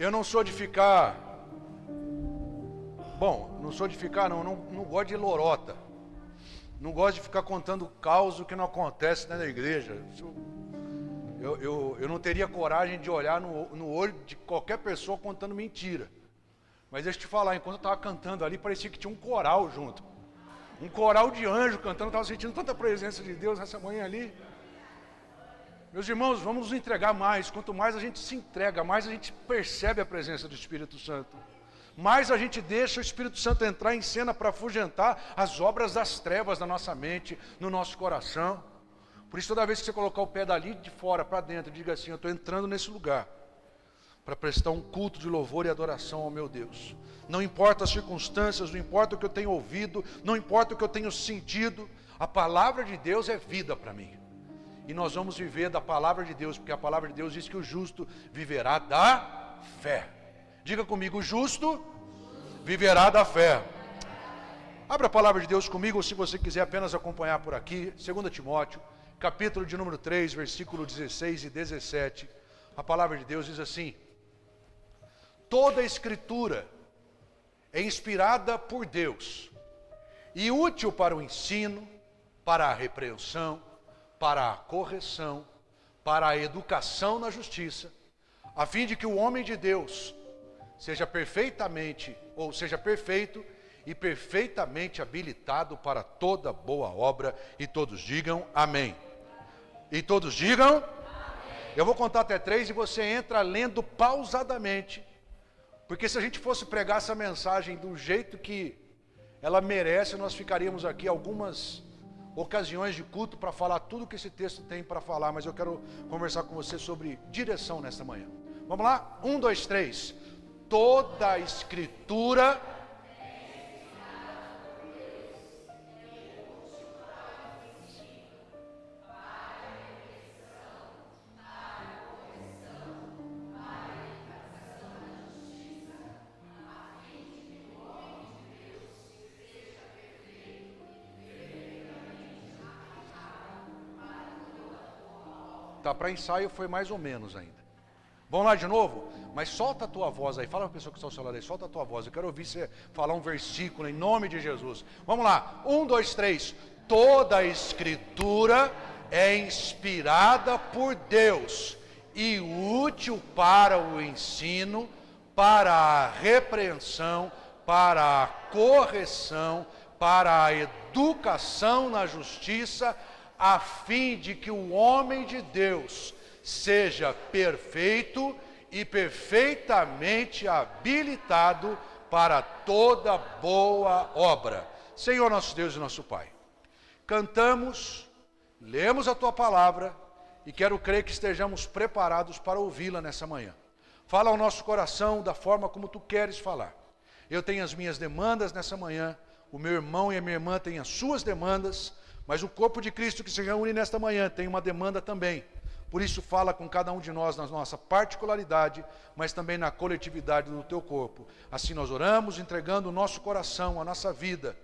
Eu não sou de ficar... Bom, não sou de ficar, não gosto de lorota. Não gosto de ficar contando caos que não acontece dentro da igreja. Eu não teria coragem de olhar no olho de qualquer pessoa contando mentira. Mas deixa eu te falar, enquanto eu estava cantando ali, parecia que tinha um coral junto. Um coral de anjo cantando, eu estava sentindo tanta presença de Deus nessa manhã ali. Meus irmãos, vamos nos entregar mais. Quanto mais a gente se entrega, mais a gente percebe a presença do Espírito Santo. Mais a gente deixa o Espírito Santo entrar em cena para afugentar as obras das trevas na nossa mente, no nosso coração. Por isso, toda vez que você colocar o pé dali de fora para dentro, diga assim: eu estou entrando nesse lugar para prestar um culto de louvor e adoração ao meu Deus. Não importa as circunstâncias, não importa o que eu tenho ouvido, não importa o que eu tenho sentido, a palavra de Deus é vida para mim. E nós vamos viver da palavra de Deus, porque a palavra de Deus diz que o justo viverá da fé. Diga comigo: o justo viverá da fé. Abra a palavra de Deus comigo, ou se você quiser apenas acompanhar por aqui, 2 Timóteo, capítulo de número 3, versículo 16 e 17. A palavra de Deus diz assim: toda a escritura é inspirada por Deus e útil para o ensino, para a repreensão, para a correção, para a educação na justiça, a fim de que o homem de Deus seja perfeito e perfeitamente habilitado para toda boa obra. E todos digam amém. E todos digam amém. Eu vou contar até 3 e você entra lendo pausadamente, porque se a gente fosse pregar essa mensagem do jeito que ela merece, nós ficaríamos aqui algumas ocasiões de culto para falar tudo que esse texto tem para falar, mas eu quero conversar com você sobre direção nesta manhã. Vamos lá? 1, 2, 3. Toda a escritura tá, para ensaio foi mais ou menos ainda. Vamos lá de novo? Mas solta a tua voz aí. Fala para a pessoa que está ao seu lado aí. Solta a tua voz. Eu quero ouvir você falar um versículo em nome de Jesus. Vamos lá. 1, 2, 3. Toda a escritura é inspirada por Deus e útil para o ensino, para a repreensão, para a correção, para a educação na justiça, a fim de que o homem de Deus seja perfeito e perfeitamente habilitado para toda boa obra. Senhor nosso Deus e nosso Pai, cantamos, lemos a Tua palavra e quero crer que estejamos preparados para ouvi-la nessa manhã. Fala ao nosso coração da forma como Tu queres falar. Eu tenho as minhas demandas nessa manhã, o meu irmão e a minha irmã têm as suas demandas, mas o corpo de Cristo que se reúne nesta manhã tem uma demanda também. Por isso fala com cada um de nós na nossa particularidade, mas também na coletividade do Teu corpo. Assim nós oramos, entregando o nosso coração, a nossa vida,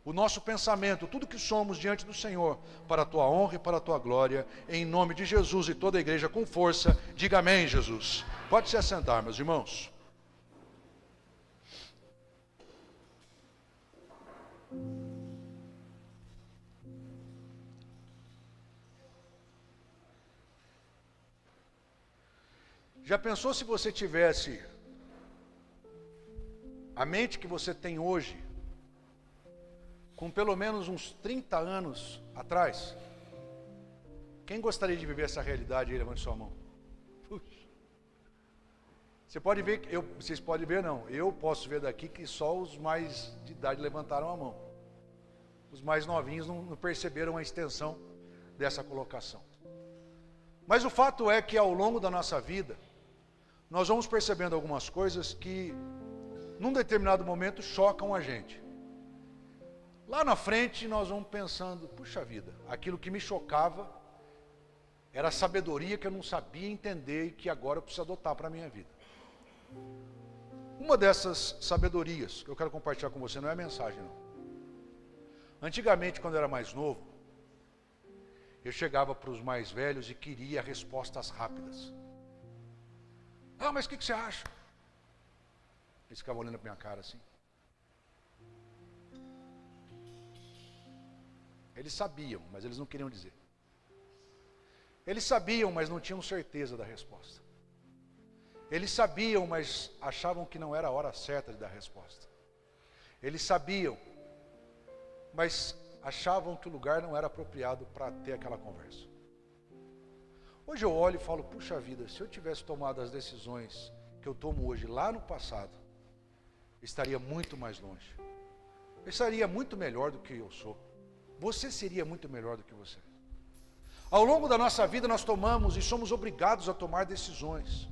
o nosso pensamento, tudo que somos diante do Senhor, para a Tua honra e para a Tua glória, em nome de Jesus. E toda a igreja com força, diga amém, Jesus. Pode se assentar, meus irmãos. Já pensou se você tivesse a mente que você tem hoje, com pelo menos uns 30 anos atrás? Quem gostaria de viver essa realidade aí? Levante sua mão. Puxa. Você pode ver, vocês podem ver não, eu posso ver daqui que só os mais de idade levantaram a mão. Os mais novinhos não perceberam a extensão dessa colocação. Mas o fato é que ao longo da nossa vida, nós vamos percebendo algumas coisas que, num determinado momento, chocam a gente. Lá na frente, nós vamos pensando, puxa vida, aquilo que me chocava era a sabedoria que eu não sabia entender e que agora eu preciso adotar para a minha vida. Uma dessas sabedorias que eu quero compartilhar com você não é mensagem, não. Antigamente, quando eu era mais novo, eu chegava para os mais velhos e queria respostas rápidas. Ah, mas o que você acha? Eles ficavam olhando para minha cara assim. Eles sabiam, mas eles não queriam dizer. Eles sabiam, mas não tinham certeza da resposta. Eles sabiam, mas achavam que não era a hora certa de dar resposta. Eles sabiam, mas achavam que o lugar não era apropriado para ter aquela conversa. Hoje eu olho e falo, puxa vida, se eu tivesse tomado as decisões que eu tomo hoje lá no passado, eu estaria muito mais longe. Eu estaria muito melhor do que eu sou. Você seria muito melhor do que você. Ao longo da nossa vida nós tomamos e somos obrigados a tomar decisões.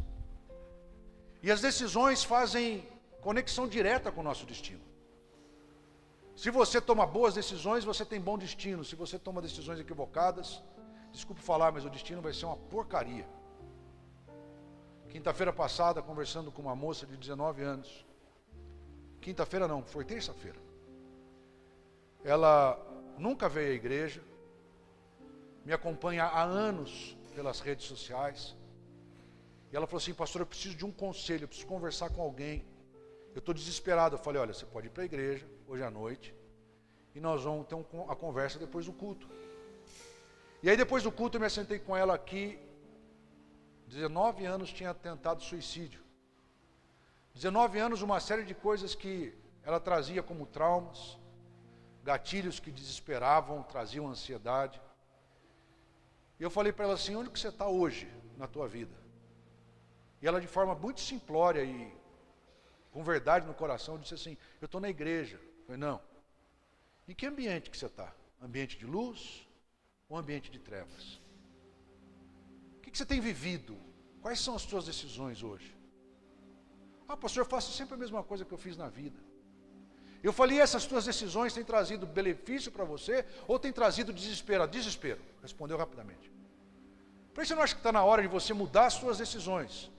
E as decisões fazem conexão direta com o nosso destino. Se você toma boas decisões, você tem bom destino. Se você toma decisões equivocadas, desculpe falar, mas o destino vai ser uma porcaria. Quinta-feira passada, conversando com uma moça de 19 anos. Quinta-feira não, foi terça-feira. Ela nunca veio à igreja, me acompanha há anos pelas redes sociais. E ela falou assim, pastor, eu preciso de um conselho, eu preciso conversar com alguém. Eu estou desesperado. Eu falei, olha, você pode ir para a igreja hoje à noite e nós vamos ter a conversa depois do culto. E aí depois do culto eu me assentei com ela aqui. 19 anos tinha tentado suicídio. 19 anos, uma série de coisas que ela trazia como traumas, gatilhos que desesperavam, traziam ansiedade. E eu falei para ela assim, onde que você está hoje na tua vida? E ela de forma muito simplória e com verdade no coração disse assim, eu estou na igreja. Eu falei, não. Em que ambiente que você está? Ambiente de luz ou ambiente de trevas? O que você tem vivido? Quais são as suas decisões hoje? Ah, pastor, eu faço sempre a mesma coisa que eu fiz na vida. Eu falei, essas tuas decisões têm trazido benefício para você ou têm trazido desespero? Desespero. Respondeu rapidamente. Por isso você não acha que está na hora de você mudar as suas decisões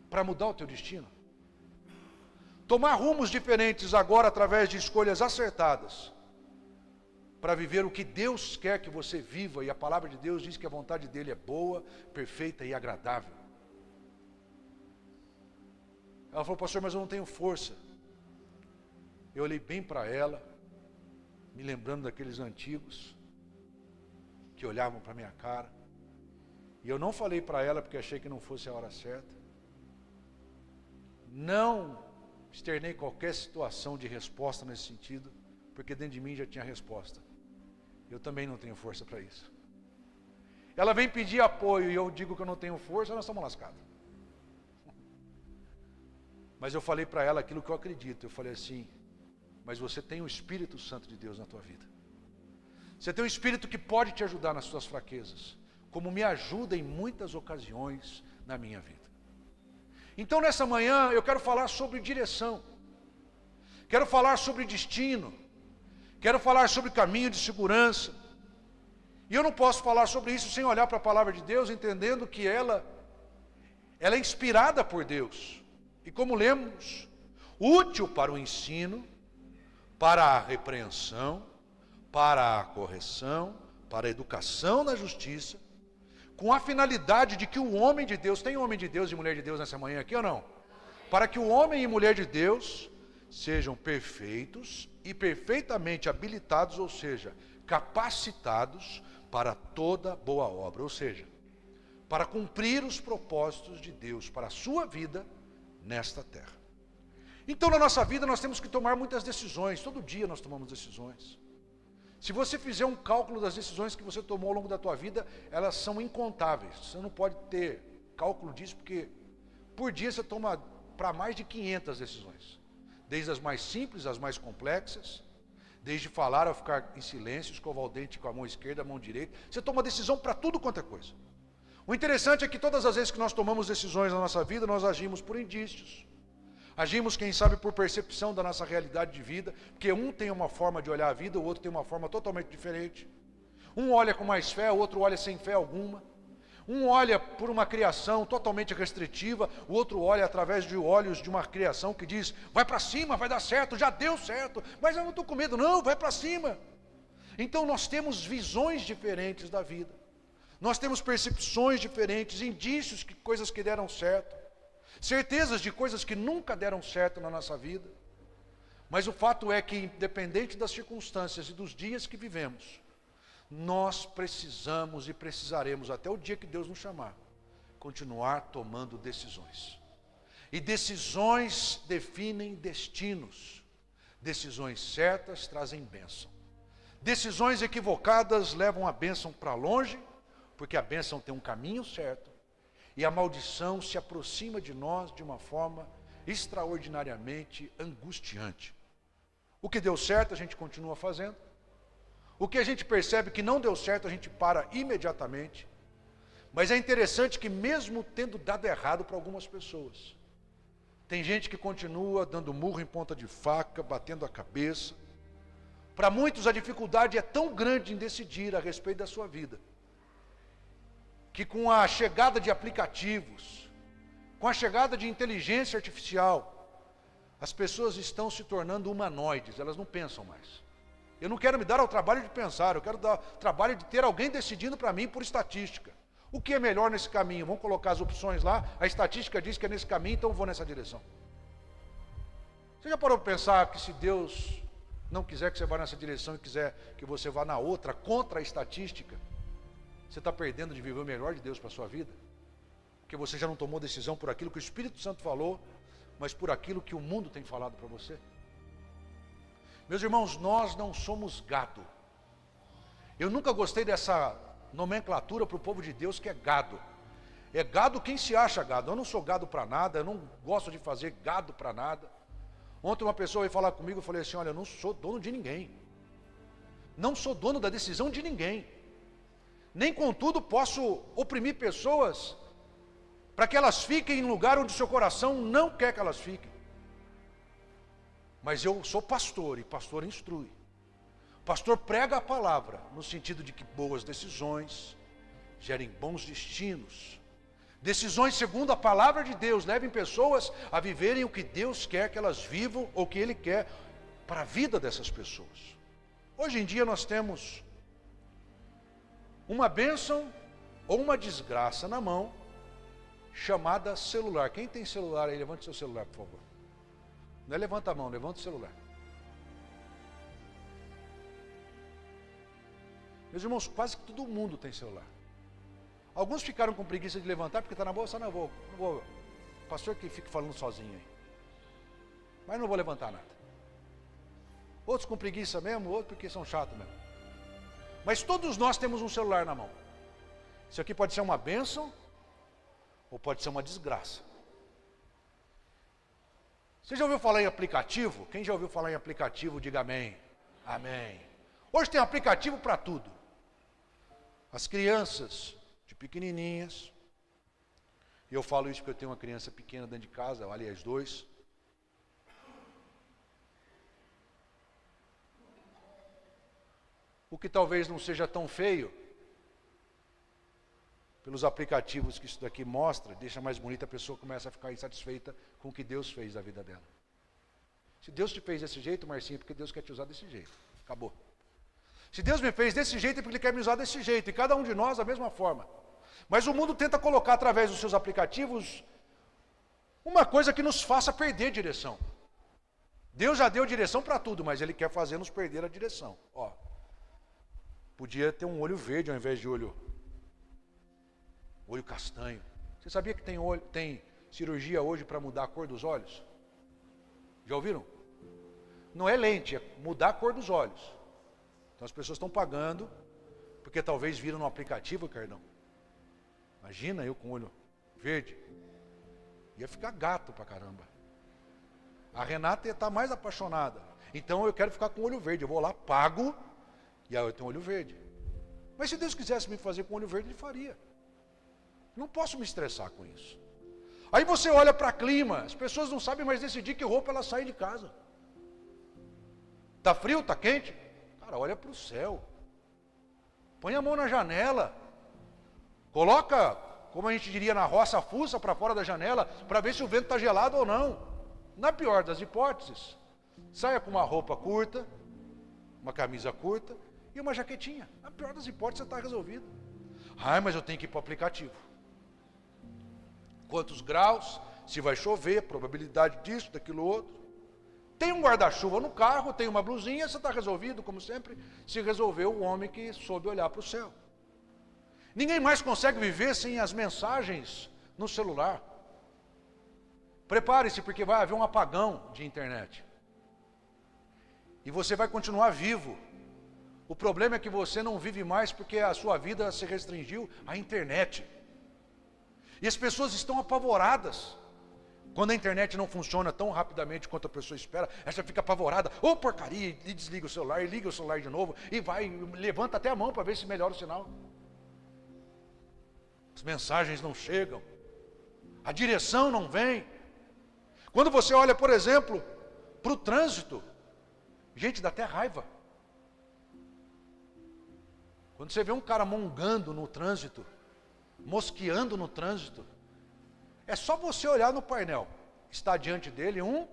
para mudar o teu destino? Tomar rumos diferentes agora através de escolhas acertadas para viver o que Deus quer que você viva, e a palavra de Deus diz que a vontade dele é boa, perfeita e agradável. Ela falou, pastor, mas eu não tenho força. Eu olhei bem para ela, me lembrando daqueles antigos que olhavam para minha cara, e eu não falei para ela porque achei que não fosse a hora certa. Não externei qualquer situação de resposta nesse sentido, porque dentro de mim já tinha resposta. Eu também não tenho força para isso. Ela vem pedir apoio e eu digo que eu não tenho força, nós estamos lascados. Mas eu falei para ela aquilo que eu acredito. Eu falei assim, mas você tem o Espírito Santo de Deus na tua vida. Você tem um Espírito que pode te ajudar nas suas fraquezas, como me ajuda em muitas ocasiões na minha vida. Então nessa manhã eu quero falar sobre direção. Quero falar sobre destino. Quero falar sobre caminho de segurança. E eu não posso falar sobre isso sem olhar para a palavra de Deus, entendendo que ela é inspirada por Deus. E como lemos, útil para o ensino, para a repreensão, para a correção, para a educação na justiça, com a finalidade de que o homem de Deus, tem homem de Deus e mulher de Deus nessa manhã aqui ou não? Para que o homem e mulher de Deus sejam perfeitos e perfeitamente habilitados, ou seja, capacitados para toda boa obra, ou seja, para cumprir os propósitos de Deus para a sua vida nesta terra. Então na nossa vida nós temos que tomar muitas decisões, todo dia nós tomamos decisões. Se você fizer um cálculo das decisões que você tomou ao longo da tua vida, elas são incontáveis. Você não pode ter cálculo disso, porque por dia você toma para mais de 500 decisões. Desde as mais simples, às mais complexas. Desde falar ao ficar em silêncio, escovar o dente com a mão esquerda, a mão direita. Você toma decisão para tudo quanto é coisa. O interessante é que todas as vezes que nós tomamos decisões na nossa vida, nós agimos por indícios. Agimos, quem sabe, por percepção da nossa realidade de vida, porque um tem uma forma de olhar a vida, o outro tem uma forma totalmente diferente. Um olha com mais fé, o outro olha sem fé alguma. Um olha por uma criação totalmente restritiva, o outro olha através de olhos de uma criação que diz, vai para cima, vai dar certo, já deu certo, mas eu não estou com medo, não, vai para cima. Então nós temos visões diferentes da vida. Nós temos percepções diferentes, indícios, coisas que deram certo. certezas de coisas que nunca deram certo na nossa vida. Mas o fato é que, independente das circunstâncias e dos dias que vivemos, nós precisamos e precisaremos, até o dia que Deus nos chamar, continuar tomando decisões. E decisões definem destinos. Decisões certas trazem bênção. Decisões equivocadas levam a bênção para longe, porque a bênção tem um caminho certo, e a maldição se aproxima de nós de uma forma extraordinariamente angustiante. O que deu certo a gente continua fazendo. O que a gente percebe que não deu certo a gente para imediatamente. Mas é interessante que mesmo tendo dado errado para algumas pessoas, tem gente que continua dando murro em ponta de faca, batendo a cabeça. Para muitos a dificuldade é tão grande em decidir a respeito da sua vida, que com a chegada de aplicativos, com a chegada de inteligência artificial, as pessoas estão se tornando humanoides, elas não pensam mais. Eu não quero me dar ao trabalho de pensar, eu quero dar ao trabalho de ter alguém decidindo para mim por estatística. O que é melhor nesse caminho? Vamos colocar as opções lá, a estatística diz que é nesse caminho, então eu vou nessa direção. Você já parou para pensar que se Deus não quiser que você vá nessa direção e quiser que você vá na outra, contra a estatística, você está perdendo de viver o melhor de Deus para a sua vida? Porque você já não tomou decisão por aquilo que o Espírito Santo falou, mas por aquilo que o mundo tem falado para você. Meus irmãos, nós não somos gado. Eu nunca gostei dessa nomenclatura para o povo de Deus que é gado. É gado quem se acha gado. Eu não sou gado para nada, eu não gosto de fazer gado para nada. Ontem uma pessoa veio falar comigo, eu falei assim, olha, eu não sou dono de ninguém. Não sou dono da decisão de ninguém. Nem contudo posso oprimir pessoas para que elas fiquem em lugar onde o seu coração não quer que elas fiquem. Mas eu sou pastor e pastor instrui. Pastor prega a palavra no sentido de que boas decisões gerem bons destinos. Decisões segundo a palavra de Deus levem pessoas a viverem o que Deus quer que elas vivam ou que Ele quer para a vida dessas pessoas. Hoje em dia nós temos uma bênção ou uma desgraça na mão chamada celular. Quem tem celular aí, levante seu celular, por favor. Não é levanta a mão, levanta o celular. Meus irmãos, quase que todo mundo tem celular. Alguns ficaram com preguiça de levantar porque está na bolsa, não vou. Pastor que fica falando sozinho aí. Mas não vou levantar nada. Outros com preguiça mesmo, outros porque são chatos mesmo. Mas todos nós temos um celular na mão. Isso aqui pode ser uma bênção ou pode ser uma desgraça. Você já ouviu falar em aplicativo? Quem já ouviu falar em aplicativo, diga amém. Amém. Hoje tem aplicativo para tudo. As crianças de pequenininhas, e eu falo isso porque eu tenho uma criança pequena dentro de casa, aliás 2. O que talvez não seja tão feio, pelos aplicativos que isso daqui mostra, deixa mais bonita, a pessoa começa a ficar insatisfeita com o que Deus fez na vida dela. Se Deus te fez desse jeito, Marcinho, é porque Deus quer te usar desse jeito. Acabou. Se Deus me fez desse jeito, é porque Ele quer me usar desse jeito. E cada um de nós da mesma forma. Mas o mundo tenta colocar através dos seus aplicativos uma coisa que nos faça perder direção. Deus já deu direção para tudo, mas Ele quer fazer nos perder a direção. Ó, podia ter um olho verde ao invés de olho castanho. Você sabia que tem cirurgia hoje para mudar a cor dos olhos? Já ouviram? Não é lente, é mudar a cor dos olhos. Então as pessoas estão pagando, porque talvez viram no aplicativo, Cardão. Imagina eu com olho verde. Ia ficar gato pra caramba. A Renata ia estar mais apaixonada. Então eu quero ficar com olho verde. Eu vou lá, pago, e aí eu tenho olho verde. Mas se Deus quisesse me fazer com olho verde, Ele faria. Não posso me estressar com isso. Aí você olha para clima, as pessoas não sabem mais decidir que roupa elas saem de casa. Está frio, está quente? Cara, olha para o céu. Põe a mão na janela. Coloca, como a gente diria na roça, a fuça para fora da janela, para ver se o vento está gelado ou não. Na pior das hipóteses, saia com uma roupa curta, uma camisa curta e uma jaquetinha. Na pior das hipóteses, você está resolvido. Ai, mas eu tenho que ir para o aplicativo. Quantos graus? se vai chover, probabilidade disso, daquilo outro. Tem um guarda-chuva no carro, tem uma blusinha, você está resolvido, como sempre, se resolveu o homem que soube olhar para o céu. Ninguém mais consegue viver sem as mensagens no celular. Prepare-se, porque vai haver um apagão de internet. E você vai continuar vivo. O problema é que você não vive mais porque a sua vida se restringiu à internet. E as pessoas estão apavoradas. Quando a internet não funciona tão rapidamente quanto a pessoa espera, ela já fica apavorada. Ô porcaria, e desliga o celular, e liga o celular de novo, e vai, levanta até a mão para ver se melhora o sinal. As mensagens não chegam. A direção não vem. Quando você olha, por exemplo, para o trânsito, gente, dá até raiva. Quando você vê um cara mongando no trânsito, mosqueando no trânsito, é só você olhar no painel. Está diante dele um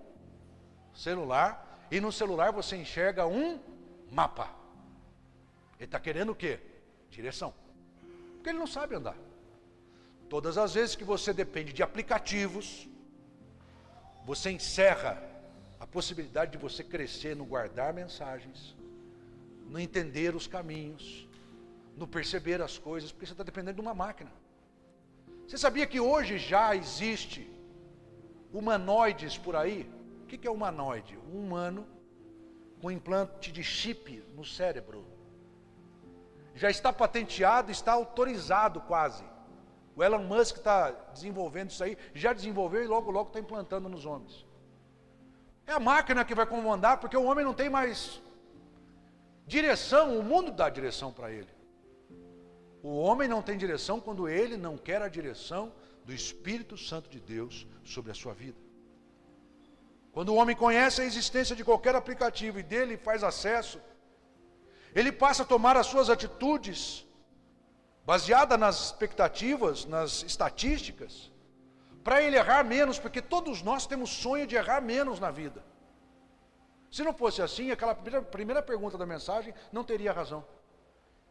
celular, e no celular você enxerga um mapa. Ele está querendo o quê? Direção. Porque ele não sabe andar. Todas as vezes que você depende de aplicativos, você encerra a possibilidade de você crescer no guardar mensagens, no entender os caminhos, no perceber as coisas, porque você está dependendo de uma máquina. Você sabia que hoje já existe humanoides por aí? O que é humanoide? Um humano com implante de chip no cérebro. Já está patenteado, está autorizado quase. O Elon Musk está desenvolvendo isso aí, já desenvolveu e logo está implantando nos homens. É a máquina que vai comandar, porque o homem não tem mais direção, o mundo dá direção para ele. O homem não tem direção quando ele não quer a direção do Espírito Santo de Deus sobre a sua vida. Quando o homem conhece a existência de qualquer aplicativo e dele faz acesso, ele passa a tomar as suas atitudes baseada nas expectativas, nas estatísticas, para ele errar menos, porque todos nós temos sonho de errar menos na vida. Se não fosse assim, aquela primeira pergunta da mensagem não teria razão.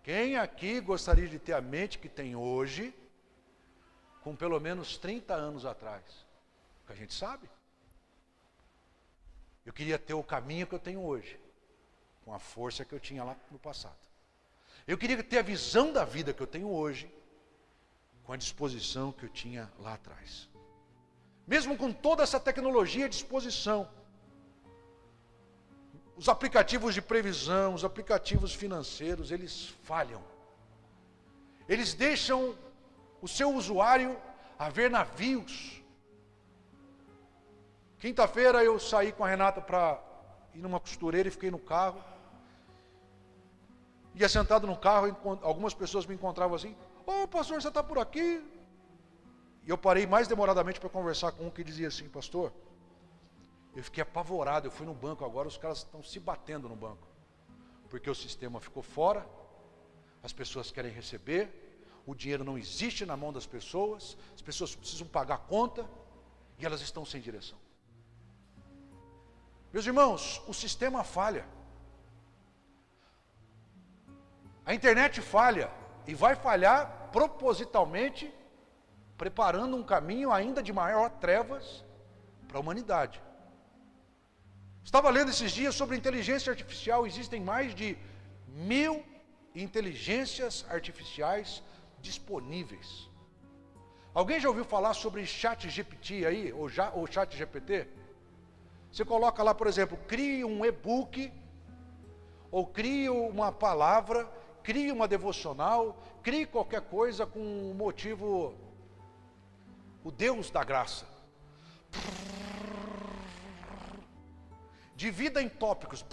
Quem aqui gostaria de ter a mente que tem hoje, com pelo menos 30 anos atrás? Porque a gente sabe. Eu queria ter o caminho que eu tenho hoje, com a força que eu tinha lá no passado. Eu queria ter a visão da vida que eu tenho hoje, com a disposição que eu tinha lá atrás. Mesmo com toda essa tecnologia à disposição, os aplicativos de previsão, os aplicativos financeiros, eles falham. Eles deixam o seu usuário a ver navios. Quinta-feira eu saí com a Renata para ir numa costureira e fiquei no carro. Ia sentado no carro, algumas pessoas me encontravam assim: ô pastor, você está por aqui? E eu parei mais demoradamente para conversar com um que dizia assim: pastor, eu fiquei apavorado, eu fui no banco agora, os caras estão se batendo no banco. Porque o sistema ficou fora, as pessoas querem receber, o dinheiro não existe na mão das pessoas, as pessoas precisam pagar a conta, e elas estão sem direção. Meus irmãos, o sistema falha. A internet falha, e vai falhar propositalmente, preparando um caminho ainda de maior trevas para a humanidade. Estava lendo esses dias sobre inteligência artificial. Existem mais de 1000 inteligências artificiais disponíveis. Alguém já ouviu falar sobre ChatGPT aí, ou ChatGPT? Você coloca lá, por exemplo, crie um e-book, ou crie uma palavra, crie uma devocional, crie qualquer coisa com um motivo, o Deus da graça. Divida em tópicos.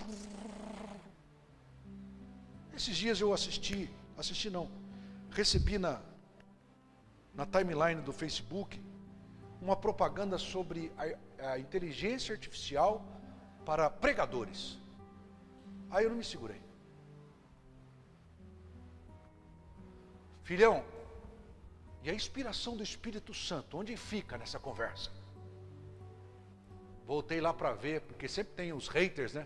Esses dias eu recebi na timeline do Facebook uma propaganda sobre a inteligência artificial para pregadores. Aí eu não me segurei. Filhão, e a inspiração do Espírito Santo, onde fica nessa conversa? Voltei lá para ver, porque sempre tem os haters, né?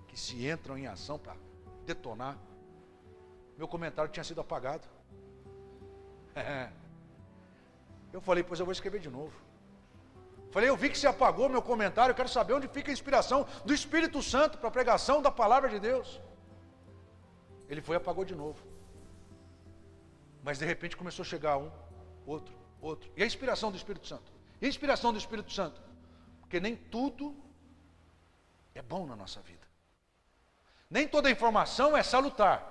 Que se entram em ação para detonar. Meu comentário tinha sido apagado. Eu falei, pois eu vou escrever de novo. Falei, eu vi que você apagou meu comentário, eu quero saber onde fica a inspiração do Espírito Santo para a pregação da palavra de Deus. Ele foi e apagou de novo. Mas de repente começou a chegar um, outro. E a inspiração do Espírito Santo? E a inspiração do Espírito Santo? Porque nem tudo é bom na nossa vida. Nem toda informação é salutar.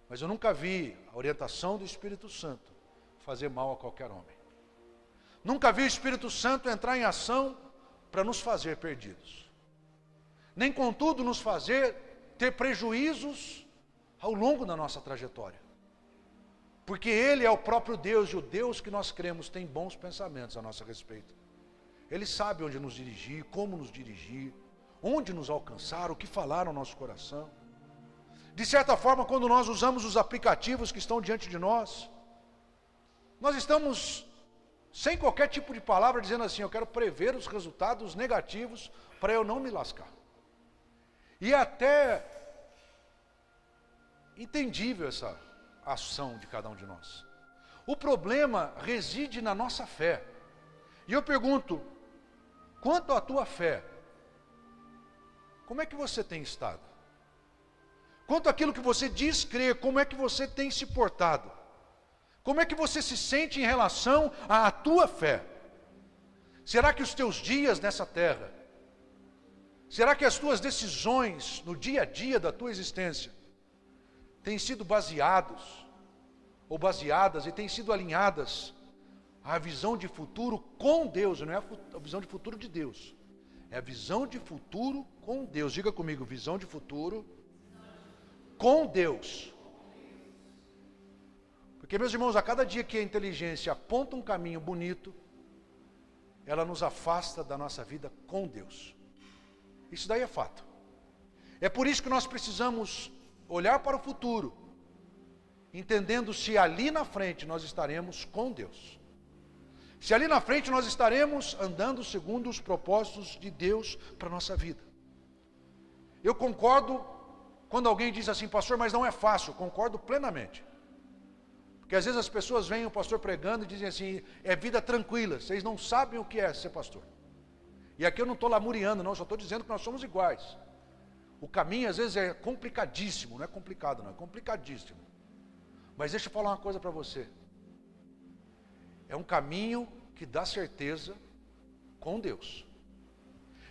Mas eu nunca vi a orientação do Espírito Santo fazer mal a qualquer homem. Nunca vi o Espírito Santo entrar em ação para nos fazer perdidos. Nem contudo nos fazer ter prejuízos ao longo da nossa trajetória. Porque Ele é o próprio Deus, e o Deus que nós cremos tem bons pensamentos a nosso respeito. Ele sabe onde nos dirigir, como nos dirigir, onde nos alcançar, o que falar no nosso coração. De certa forma, quando nós usamos os aplicativos que estão diante de nós estamos sem qualquer tipo de palavra dizendo assim, eu quero prever os resultados negativos para eu não me lascar. E é até entendível essa ação de cada um de nós. O problema reside na nossa fé. E eu pergunto, quanto à tua fé, como é que você tem estado? Quanto àquilo que você diz crer, como é que você tem se portado? Como é que você se sente em relação à tua fé? Será que os teus dias nessa terra, será que as tuas decisões no dia a dia da tua existência têm sido baseados ou baseadas e têm sido alinhadas à visão de futuro com Deus? Não é a visão de futuro de Deus, é a visão de futuro com Deus. Diga comigo, visão de futuro com Deus. Porque, meus irmãos, a cada dia que a inteligência aponta um caminho bonito, ela nos afasta da nossa vida com Deus. Isso daí é fato. É por isso que nós precisamos olhar para o futuro, entendendo se ali na frente nós estaremos com Deus. Se ali na frente nós estaremos andando segundo os propósitos de Deus para a nossa vida. Eu concordo quando alguém diz assim, pastor, mas não é fácil. Concordo plenamente. Porque às vezes as pessoas veem o pastor pregando e dizem assim, é vida tranquila, vocês não sabem o que é ser pastor. E aqui eu não estou lamuriando, não, só estou dizendo que nós somos iguais. O caminho às vezes é complicadíssimo, não é complicado não, é complicadíssimo. Mas deixa eu falar uma coisa para você. É um caminho que dá certeza com Deus.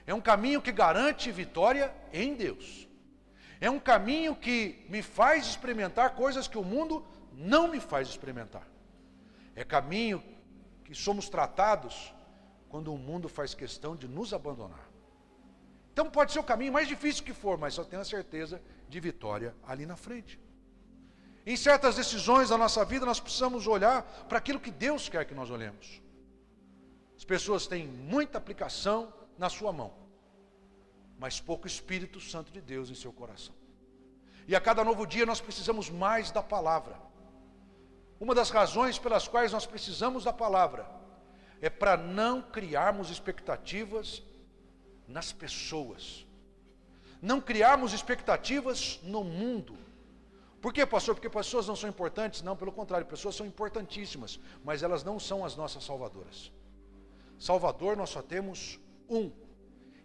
É um caminho que garante vitória em Deus. É um caminho que me faz experimentar coisas que o mundo não me faz experimentar. É caminho que somos tratados quando o mundo faz questão de nos abandonar. Então pode ser o caminho mais difícil que for, mas só tenho a certeza de vitória ali na frente. Em certas decisões da nossa vida, nós precisamos olhar para aquilo que Deus quer que nós olhemos. As pessoas têm muita aplicação na sua mão, mas pouco Espírito Santo de Deus em seu coração. E a cada novo dia nós precisamos mais da palavra. Uma das razões pelas quais nós precisamos da palavra é para não criarmos expectativas nas pessoas. Não criarmos expectativas no mundo. Por quê, pastor? Porque pessoas não são importantes? Não, pelo contrário, pessoas são importantíssimas, mas elas não são as nossas salvadoras. Salvador nós só temos um,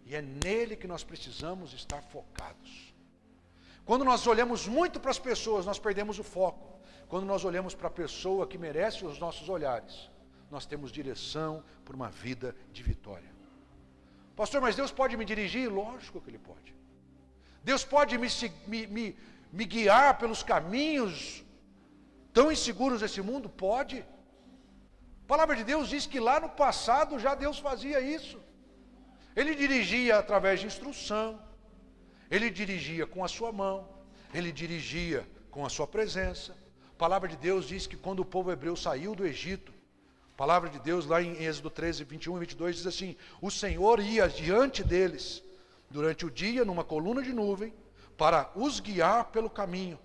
e é nele que nós precisamos estar focados. Quando nós olhamos muito para as pessoas, nós perdemos o foco. Quando nós olhamos para a pessoa que merece os nossos olhares, nós temos direção por uma vida de vitória. Pastor, mas Deus pode me dirigir? Lógico que Ele pode. Deus pode me guiar pelos caminhos tão inseguros desse mundo? Pode. A palavra de Deus diz que lá no passado já Deus fazia isso. Ele dirigia através de instrução, Ele dirigia com a sua mão, Ele dirigia com a sua presença. A palavra de Deus diz que quando o povo hebreu saiu do Egito, a palavra de Deus lá em Êxodo 13, 21 e 22 diz assim, o Senhor ia diante deles durante o dia numa coluna de nuvem para os guiar pelo caminho,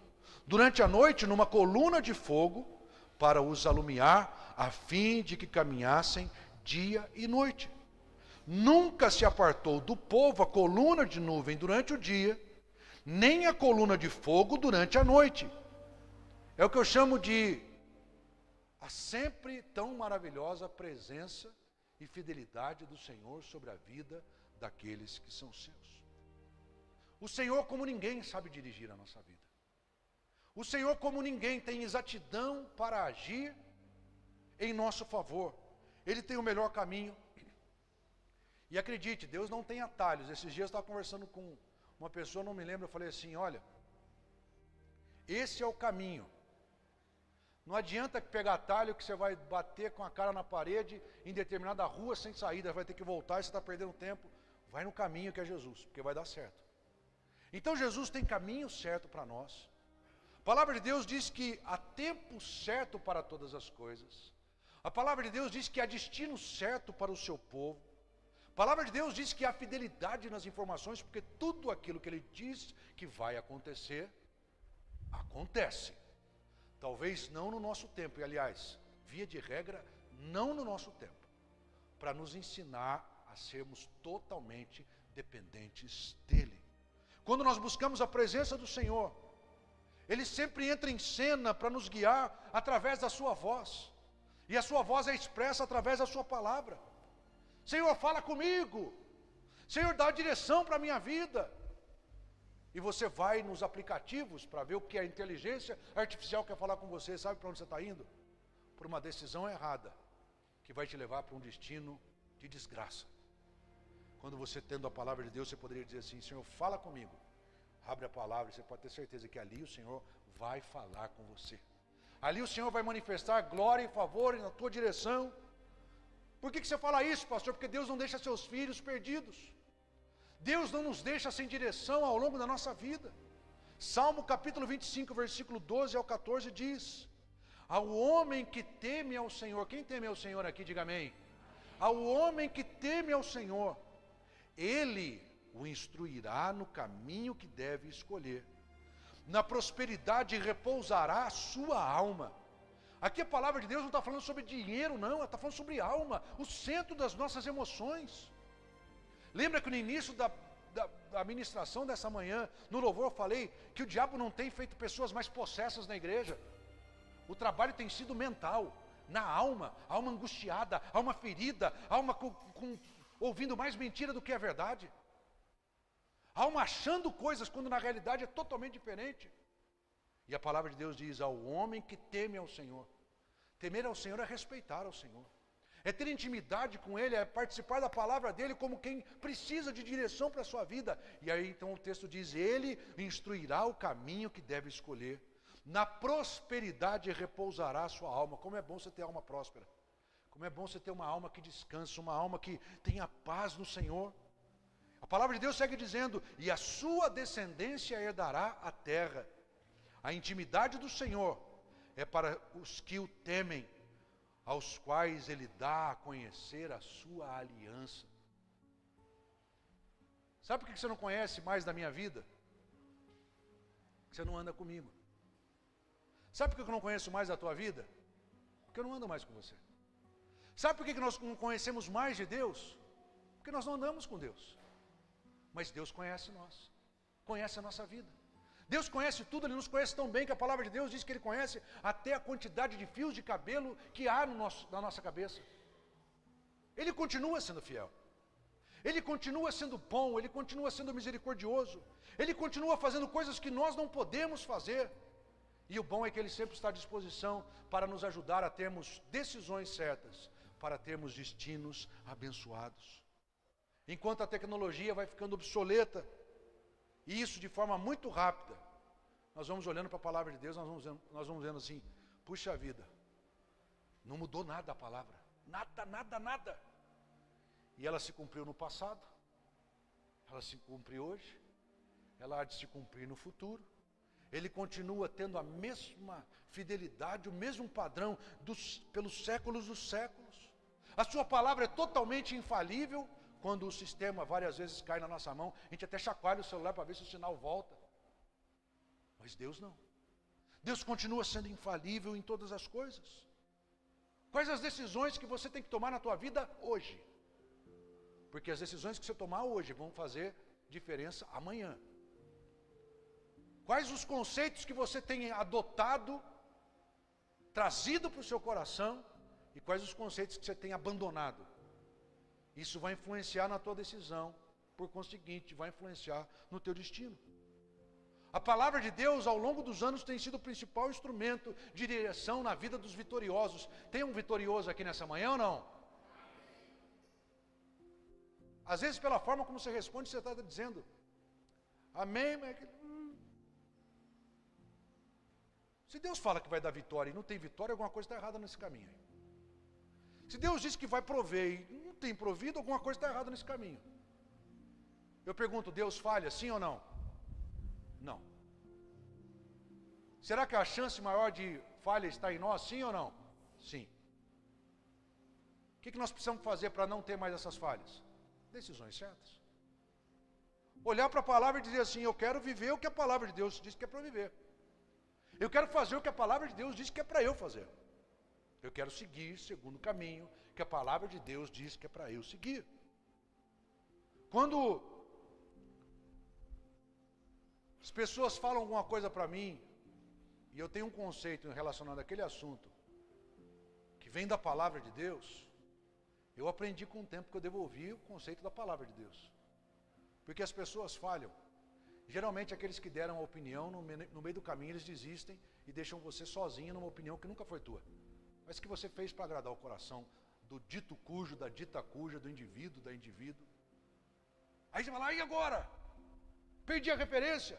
durante a noite numa coluna de fogo para os alumiar, a fim de que caminhassem dia e noite. Nunca se apartou do povo a coluna de nuvem durante o dia, nem a coluna de fogo durante a noite. É o que eu chamo de a sempre tão maravilhosa presença e fidelidade do Senhor sobre a vida daqueles que são seus. O Senhor, como ninguém, sabe dirigir a nossa vida. O Senhor, como ninguém, tem exatidão para agir em nosso favor. Ele tem o melhor caminho. E acredite, Deus não tem atalhos. Esses dias eu estava conversando com uma pessoa, não me lembro, eu falei assim, olha, esse é o caminho. Não adianta pegar atalho que você vai bater com a cara na parede em determinada rua sem saída, vai ter que voltar e você está perdendo tempo. Vai no caminho que é Jesus, porque vai dar certo. Então Jesus tem caminho certo para nós. A palavra de Deus diz que há tempo certo para todas as coisas. A palavra de Deus diz que há destino certo para o seu povo. A palavra de Deus diz que há fidelidade nas informações, porque tudo aquilo que Ele diz que vai acontecer, acontece. Talvez não no nosso tempo, e aliás, via de regra, não no nosso tempo, para nos ensinar a sermos totalmente dependentes dEle. Quando nós buscamos a presença do Senhor, Ele sempre entra em cena para nos guiar através da sua voz. E a sua voz é expressa através da sua palavra. Senhor, fala comigo. Senhor, dá a direção para a minha vida. E você vai nos aplicativos para ver o que a inteligência artificial quer falar com você. Sabe para onde você está indo? Por uma decisão errada, que vai te levar para um destino de desgraça. Quando você tendo a palavra de Deus, você poderia dizer assim, Senhor, fala comigo. Abre a palavra, você pode ter certeza que ali o Senhor vai falar com você. Ali o Senhor vai manifestar glória e favor na tua direção. Por que você fala isso, pastor? Porque Deus não deixa seus filhos perdidos. Deus não nos deixa sem direção ao longo da nossa vida. Salmo capítulo 25, versículo 12 ao 14 diz: ao homem que teme ao Senhor, quem teme ao Senhor aqui, diga amém. Ao homem que teme ao Senhor, Ele o instruirá no caminho que deve escolher. Na prosperidade repousará a sua alma. Aqui a palavra de Deus não está falando sobre dinheiro, não, ela está falando sobre alma, o centro das nossas emoções. Lembra que no início da ministração dessa manhã, no louvor eu falei que o diabo não tem feito pessoas mais possessas na igreja. O trabalho tem sido mental, na alma, alma angustiada, alma ferida, alma ouvindo mais mentira do que a verdade. Alma achando coisas quando na realidade é totalmente diferente. E a palavra de Deus diz, ao homem que teme ao Senhor. Temer ao Senhor é respeitar ao Senhor. É ter intimidade com Ele, é participar da palavra dEle como quem precisa de direção para a sua vida. E aí então o texto diz, Ele instruirá o caminho que deve escolher. Na prosperidade repousará a sua alma. Como é bom você ter alma próspera. Como é bom você ter uma alma que descansa, uma alma que tenha paz no Senhor. A palavra de Deus segue dizendo, e a sua descendência herdará a terra. A intimidade do Senhor é para os que o temem, aos quais Ele dá a conhecer a sua aliança. Sabe por que você não conhece mais da minha vida? Porque você não anda comigo. Sabe por que eu não conheço mais da tua vida? Porque eu não ando mais com você. Sabe por que nós não conhecemos mais de Deus? Porque nós não andamos com Deus. Mas Deus conhece nós, conhece a nossa vida. Deus conhece tudo, Ele nos conhece tão bem que a palavra de Deus diz que Ele conhece até a quantidade de fios de cabelo que há na nossa cabeça. Ele continua sendo fiel. Ele continua sendo bom, Ele continua sendo misericordioso. Ele continua fazendo coisas que nós não podemos fazer. E o bom é que Ele sempre está à disposição para nos ajudar a termos decisões certas, para termos destinos abençoados. Enquanto a tecnologia vai ficando obsoleta, e isso de forma muito rápida, nós vamos olhando para a palavra de Deus, nós vamos vendo assim, puxa vida, não mudou nada a palavra, nada. E ela se cumpriu no passado, ela se cumpre hoje, ela há de se cumprir no futuro. Ele continua tendo a mesma fidelidade, o mesmo padrão pelos séculos dos séculos. A sua palavra é totalmente infalível. Quando o sistema várias vezes cai na nossa mão, a gente até chacoalha o celular para ver se o sinal volta. Mas Deus não. Deus continua sendo infalível em todas as coisas. Quais as decisões que você tem que tomar na tua vida hoje? Porque as decisões que você tomar hoje vão fazer diferença amanhã. Quais os conceitos que você tem adotado, trazido para o seu coração, e quais os conceitos que você tem abandonado? Isso vai influenciar na tua decisão, por conseguinte, vai influenciar no teu destino. A palavra de Deus, ao longo dos anos, tem sido o principal instrumento de direção na vida dos vitoriosos. Tem um vitorioso aqui nessa manhã ou não? Às vezes, pela forma como você responde, você está dizendo amém, mas... Se Deus fala que vai dar vitória e não tem vitória, alguma coisa está errada nesse caminho. Se Deus diz que vai prover e não tem provido, alguma coisa está errada nesse caminho. Eu pergunto, Deus falha, sim ou não? Não. Será que a chance maior de falha está em nós, sim ou não? Sim. O que nós precisamos fazer para não ter mais essas falhas? Decisões certas. Olhar para a palavra e dizer assim, eu quero viver o que a palavra de Deus diz que é para eu viver. Eu quero fazer o que a palavra de Deus diz que é para eu fazer. Eu quero seguir segundo o caminho que a palavra de Deus diz que é para eu seguir. Quando as pessoas falam alguma coisa para mim, e eu tenho um conceito relacionado àquele assunto, que vem da palavra de Deus, eu aprendi com o tempo que eu devolvi o conceito da palavra de Deus. Porque as pessoas falham. Geralmente aqueles que deram a opinião, no meio do caminho eles desistem e deixam você sozinho numa opinião que nunca foi tua. Mas que você fez para agradar o coração do dito cujo, da dita cuja, do indivíduo, da indivíduo. Aí você vai lá, e agora? Perdi a referência.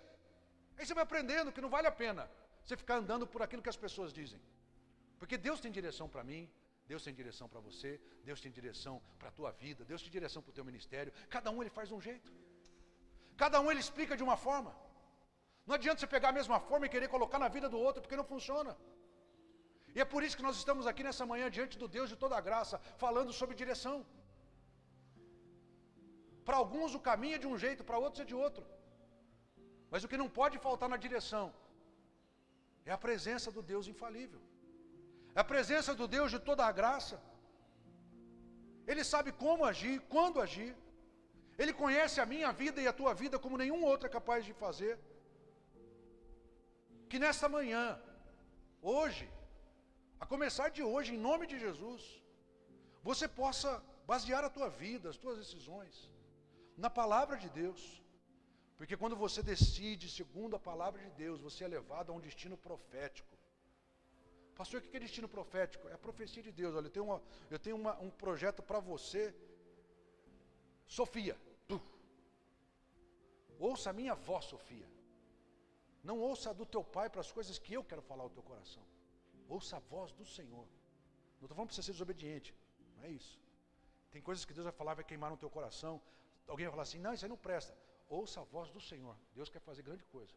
Aí você vai aprendendo que não vale a pena você ficar andando por aquilo que as pessoas dizem. Porque Deus tem direção para mim, Deus tem direção para você, Deus tem direção para a tua vida, Deus tem direção para o teu ministério. Cada um ele faz de um jeito. Cada um ele explica de uma forma. Não adianta você pegar a mesma forma e querer colocar na vida do outro, porque não funciona. E é por isso que nós estamos aqui nessa manhã, diante do Deus de toda a graça, falando sobre direção. Para alguns o caminho é de um jeito, para outros é de outro. Mas o que não pode faltar na direção é a presença do Deus infalível. É a presença do Deus de toda a graça. Ele sabe como agir, quando agir. Ele conhece a minha vida e a tua vida como nenhum outro é capaz de fazer. Que nesta manhã, hoje, a começar de hoje, em nome de Jesus, você possa basear a tua vida, as tuas decisões, na palavra de Deus. Porque quando você decide segundo a palavra de Deus, você é levado a um destino profético. Pastor, o que é destino profético? É a profecia de Deus. Olha, eu tenho um projeto para você, Sofia. Ouça a minha voz, Sofia. Não ouça a do teu pai para as coisas que eu quero falar ao teu coração. Ouça a voz do Senhor. Não estou falando para você ser desobediente. Não é isso. Tem coisas que Deus vai falar, vai queimar no teu coração. Alguém vai falar assim, não, isso aí não presta. Ouça a voz do Senhor. Deus quer fazer grande coisa.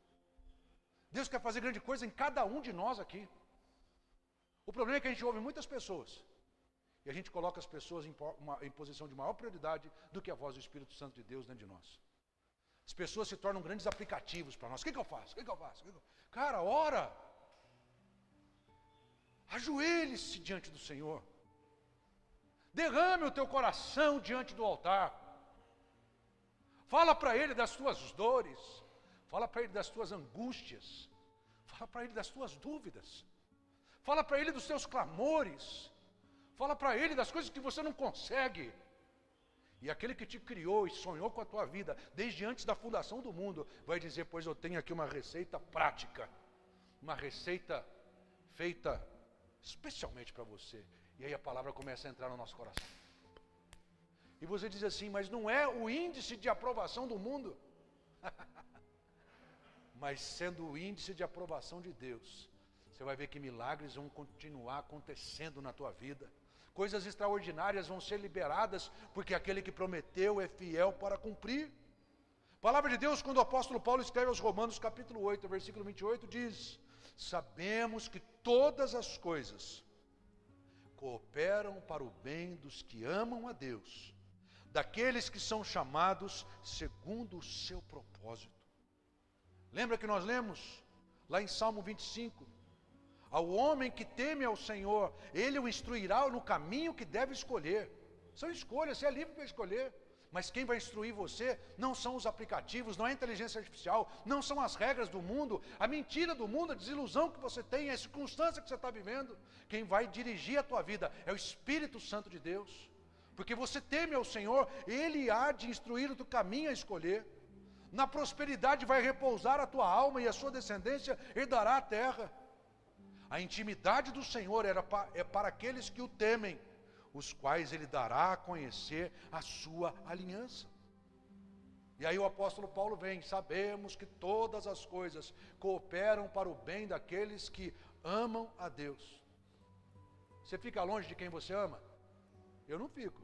Deus quer fazer grande coisa em cada um de nós aqui. O problema é que a gente ouve muitas pessoas. E a gente coloca as pessoas em posição de maior prioridade do que a voz do Espírito Santo de Deus dentro de nós. As pessoas se tornam grandes aplicativos para nós. O que eu faço? O que eu faço? Cara, ora. Ajoelhe-se diante do Senhor. Derrame o teu coração diante do altar. Fala para Ele das tuas dores. Fala para Ele das tuas angústias. Fala para Ele das tuas dúvidas. Fala para Ele dos teus clamores. Fala para Ele das coisas que você não consegue. E aquele que te criou e sonhou com a tua vida, desde antes da fundação do mundo, vai dizer, pois eu tenho aqui uma receita prática. Uma receita feita especialmente para você. E aí a palavra começa a entrar no nosso coração. E você diz assim, mas não é o índice de aprovação do mundo. Mas sendo o índice de aprovação de Deus, você vai ver que milagres vão continuar acontecendo na tua vida. Coisas extraordinárias vão ser liberadas, porque aquele que prometeu é fiel para cumprir. Palavra de Deus, quando o apóstolo Paulo escreve aos Romanos capítulo 8, versículo 28, diz, sabemos que todas as coisas cooperam para o bem dos que amam a Deus, daqueles que são chamados segundo o seu propósito. Lembra que nós lemos lá em Salmo 25? Ao homem que teme ao Senhor, Ele o instruirá no caminho que deve escolher. São escolhas, você é livre para escolher. Mas quem vai instruir você não são os aplicativos, não é a inteligência artificial, não são as regras do mundo, a mentira do mundo, a desilusão que você tem, a circunstância que você está vivendo. Quem vai dirigir a tua vida é o Espírito Santo de Deus. Porque você teme ao Senhor, Ele há de instruir o teu caminho a escolher. Na prosperidade vai repousar a tua alma e a sua descendência herdará a terra. A intimidade do Senhor é para aqueles que o temem, os quais Ele dará a conhecer a sua aliança. E aí o apóstolo Paulo vem: sabemos que todas as coisas cooperam para o bem daqueles que amam a Deus. Você fica longe de quem você ama? Eu não fico.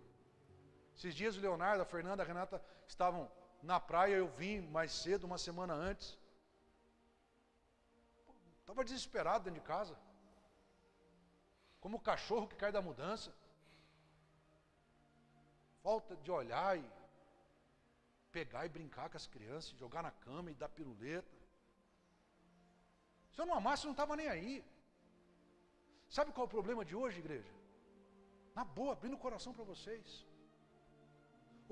Esses dias o Leonardo, a Fernanda, a Renata estavam na praia, eu vim mais cedo, uma semana antes. Estava desesperado dentro de casa. Como o cachorro que cai da mudança. Falta de olhar e pegar e brincar com as crianças, jogar na cama e dar piruleta. Se eu não amasse, eu não estava nem aí. Sabe qual é o problema de hoje, igreja? Na boa, abrindo o coração para vocês.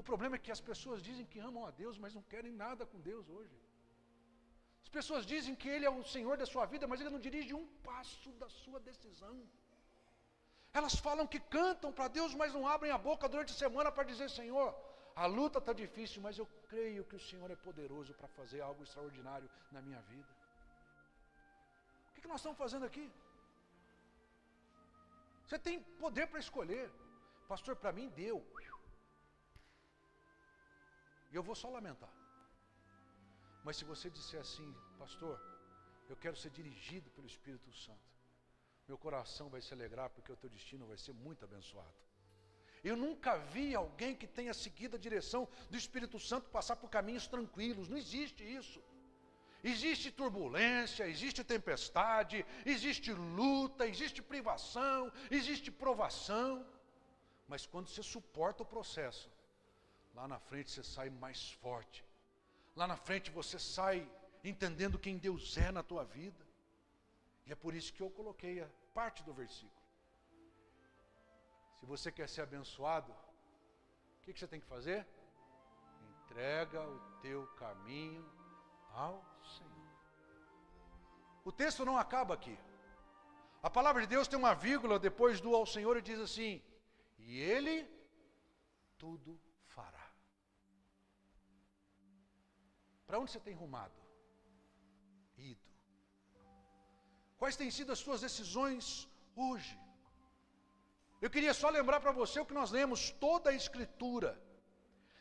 O problema é que as pessoas dizem que amam a Deus, mas não querem nada com Deus hoje. As pessoas dizem que Ele é o Senhor da sua vida, mas Ele não dirige um passo da sua decisão. Elas falam que cantam para Deus, mas não abrem a boca durante a semana para dizer: Senhor, a luta está difícil, mas eu creio que o Senhor é poderoso para fazer algo extraordinário na minha vida. O que nós estamos fazendo aqui? Você tem poder para escolher. Pastor, para mim deu. E eu vou só lamentar. Mas se você disser assim: pastor, eu quero ser dirigido pelo Espírito Santo, meu coração vai se alegrar, porque o teu destino vai ser muito abençoado. Eu nunca vi alguém que tenha seguido a direção do Espírito Santo passar por caminhos tranquilos. Não existe isso. Existe turbulência, existe tempestade, existe luta, existe privação, existe provação. Mas quando você suporta o processo, lá na frente você sai mais forte. Lá na frente você sai entendendo quem Deus é na tua vida. E é por isso que eu coloquei a parte do versículo. Se você quer ser abençoado, o que você tem que fazer? Entrega o teu caminho ao Senhor. O texto não acaba aqui. A palavra de Deus tem uma vírgula depois do ao Senhor e diz assim: e Ele tudo fará. Para onde você tem rumado? Ido. Quais têm sido as suas decisões hoje? Eu queria só lembrar para você o que nós lemos: toda a Escritura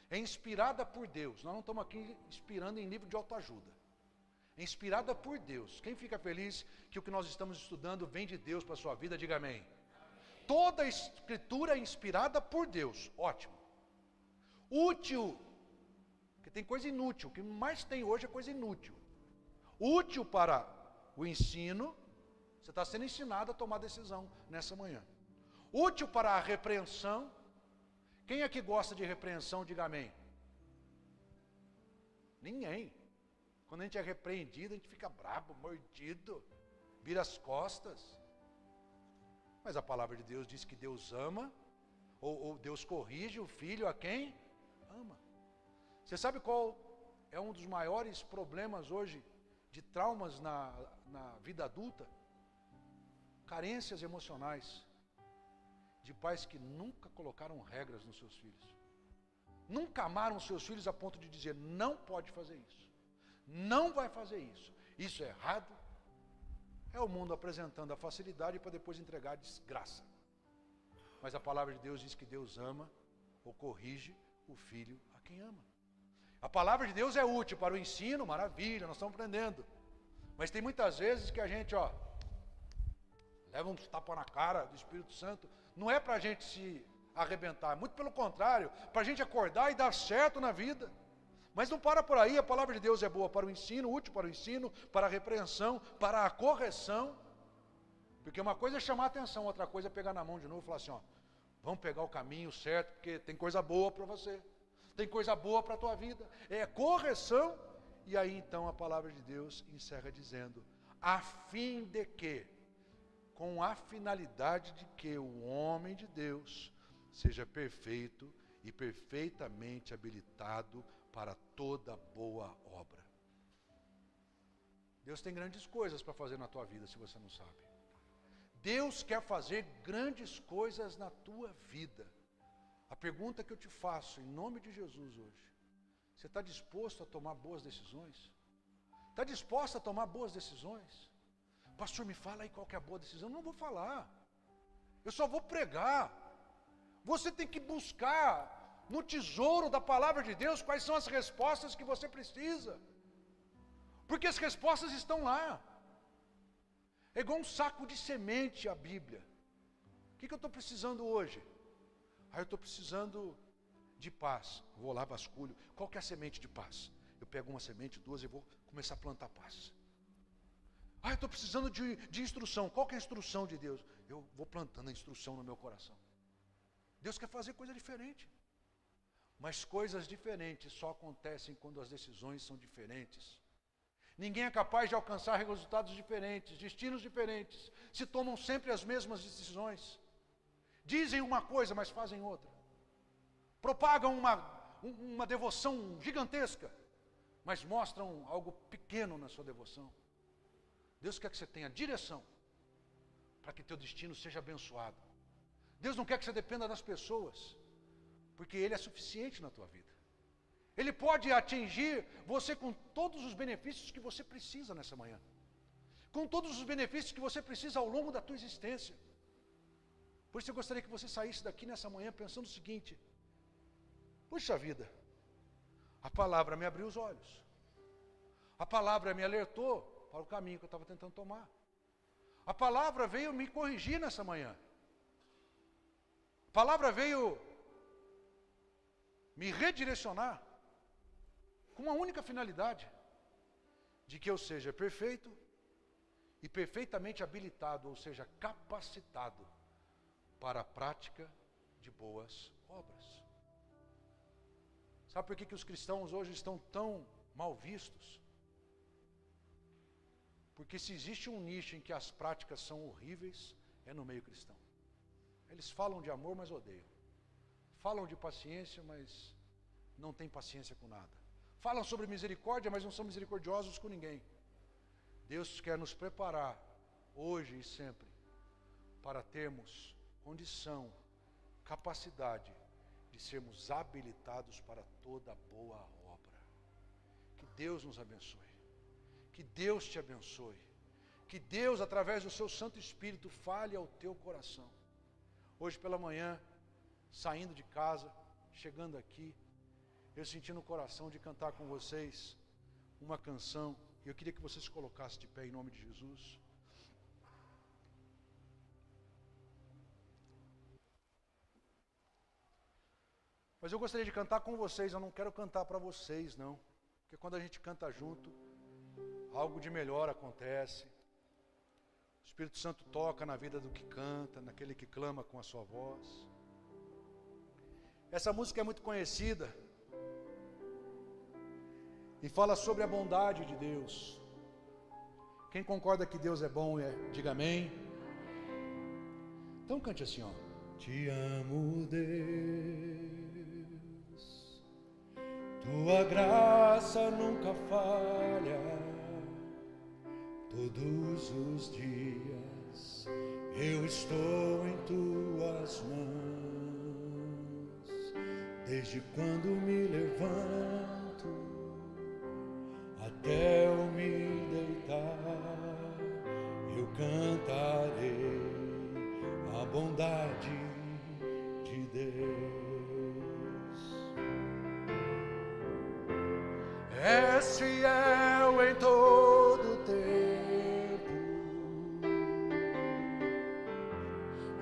é inspirada por Deus. Nós não estamos aqui inspirando em livro de autoajuda. É inspirada por Deus. Quem fica feliz que o que nós estamos estudando vem de Deus para a sua vida, diga amém. Toda a Escritura é inspirada por Deus. Ótimo. Útil, porque tem coisa inútil. O que mais tem hoje é coisa inútil. Útil para o ensino. Você está sendo ensinado a tomar decisão nessa manhã. Útil para a repreensão. Quem aqui gosta de repreensão, diga amém. Ninguém. Quando a gente é repreendido, a gente fica brabo, mordido, vira as costas. Mas a palavra de Deus diz que Deus ama, ou Deus corrige o filho a quem ama. Você sabe qual é um dos maiores problemas hoje de traumas na vida adulta? Carências emocionais de pais que nunca colocaram regras nos seus filhos. Nunca amaram seus filhos a ponto de dizer: não pode fazer isso, não vai fazer isso, isso é errado. É o mundo apresentando a facilidade para depois entregar a desgraça. Mas a palavra de Deus diz que Deus ama ou corrige o filho a quem ama. A palavra de Deus é útil para o ensino, maravilha, nós estamos aprendendo. Mas tem muitas vezes que a gente, leva um tapa na cara do Espírito Santo. Não é para a gente se arrebentar, muito pelo contrário, para a gente acordar e dar certo na vida. Mas não para por aí. A palavra de Deus é boa para o ensino, útil para o ensino, para a repreensão, para a correção. Porque uma coisa é chamar a atenção, outra coisa é pegar na mão de novo e falar assim: vamos pegar o caminho certo, porque tem coisa boa para você, tem coisa boa para a tua vida. É correção. E aí então a palavra de Deus encerra dizendo: a fim de que, com a finalidade de que o homem de Deus seja perfeito e perfeitamente habilitado para toda boa obra. Deus tem grandes coisas para fazer na tua vida, se você não sabe. Deus quer fazer grandes coisas na tua vida. A pergunta que eu te faço, em nome de Jesus hoje, você está disposto a tomar boas decisões? Está disposto a tomar boas decisões? Pastor, me fala aí qual que é a boa decisão. Eu não vou falar. Eu só vou pregar. Você tem que buscar no tesouro da palavra de Deus quais são as respostas que você precisa. Porque as respostas estão lá. É igual um saco de semente a Bíblia. O que eu estou precisando hoje? Eu estou precisando de paz. Vou lá, vasculho. Qual que é a semente de paz? Eu pego uma semente, duas e vou começar a plantar paz. Eu estou precisando de instrução. Qual que é a instrução de Deus? Eu vou plantando a instrução no meu coração. Deus quer fazer coisa diferente. Mas coisas diferentes só acontecem quando as decisões são diferentes. Ninguém é capaz de alcançar resultados diferentes, destinos diferentes. Se tomam sempre as mesmas decisões. Dizem uma coisa, mas fazem outra. Propagam uma devoção gigantesca, mas mostram algo pequeno na sua devoção. Deus quer que você tenha direção, para que teu destino seja abençoado. Deus não quer que você dependa das pessoas, porque Ele é suficiente na tua vida. Ele pode atingir você com todos os benefícios que você precisa nessa manhã. Com todos os benefícios que você precisa ao longo da tua existência. Por isso eu gostaria que você saísse daqui nessa manhã pensando o seguinte: puxa vida, a palavra me abriu os olhos. A palavra me alertou para o caminho que eu estava tentando tomar. A palavra veio me corrigir nessa manhã. A palavra veio me redirecionar com uma única finalidade: de que eu seja perfeito e perfeitamente habilitado, ou seja, capacitado para a prática de boas obras. Sabe por que os cristãos hoje estão tão mal vistos? Porque se existe um nicho em que as práticas são horríveis, é no meio cristão. Eles falam de amor, mas odeiam. Falam de paciência, mas não têm paciência com nada. Falam sobre misericórdia, mas não são misericordiosos com ninguém. Deus quer nos preparar, hoje e sempre, para termos condição, capacidade de sermos habilitados para toda boa obra. Que Deus nos abençoe. Que Deus te abençoe. Que Deus, através do seu Santo Espírito, fale ao teu coração. Hoje pela manhã, saindo de casa, chegando aqui, eu senti no coração de cantar com vocês uma canção. E eu queria que vocês se colocassem de pé em nome de Jesus. Mas eu gostaria de cantar com vocês, eu não quero cantar para vocês, não. Porque quando a gente canta junto, algo de melhor acontece. O Espírito Santo toca na vida do que canta, naquele que clama com a sua voz. Essa música é muito conhecida e fala sobre a bondade de Deus. Quem concorda que Deus é bom, diga amém. Então cante assim, ó. Te amo, Deus. Tua graça nunca falha, todos os dias eu estou em tuas mãos. Desde quando me levanto até eu me deitar, eu cantarei a bondade de Deus. És fiel em todo tempo,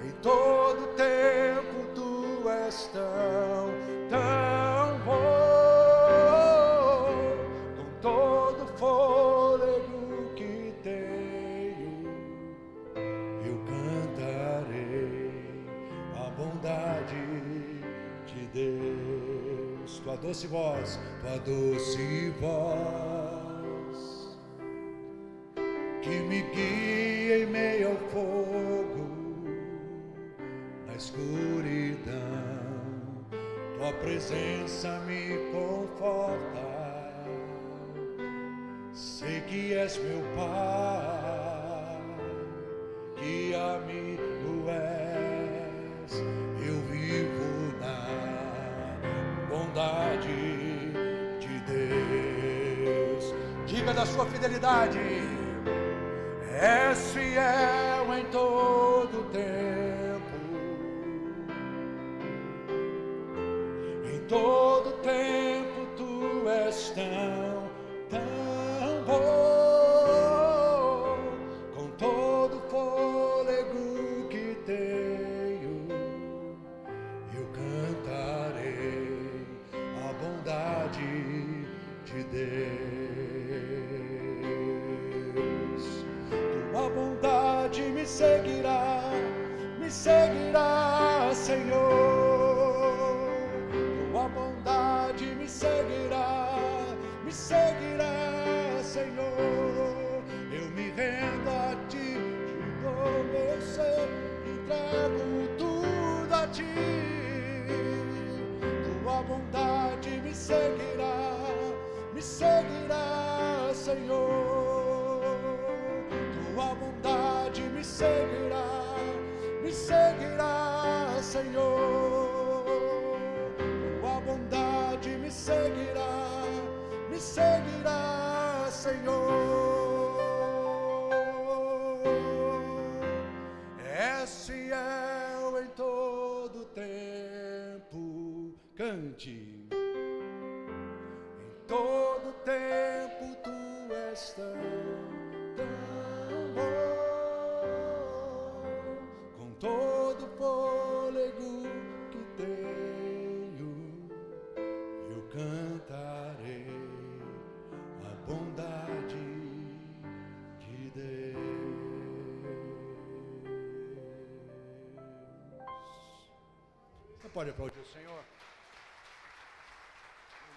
em todo tempo tu és tão bom. Com todo fôlego que tenho, eu cantarei a bondade de Deus. Tua doce voz, que me guia em meio ao fogo, na escuridão, tua presença me conforta. Sei que és meu Pai, que amigo és, eu vivo na Diga da sua fidelidade. És fiel em todo tempo. Em todo tempo tu és tão bom. Com todo fôlego que tenho, eu cantarei a bondade de Deus. Tua bondade me seguirá, Senhor. Tua bondade me seguirá, Senhor. Eu me rendo a ti, te dou meu ser, entrego tudo a ti. Tua bondade me seguirá, Senhor. Tua bondade me seguirá, Senhor. Tua bondade me seguirá, Senhor. És fiel em todo tempo. Cante. Em todo tempo tu és tão bom. Com todo fôlego que tenho, eu cantarei a bondade de Deus. Você pode aplaudir o Senhor?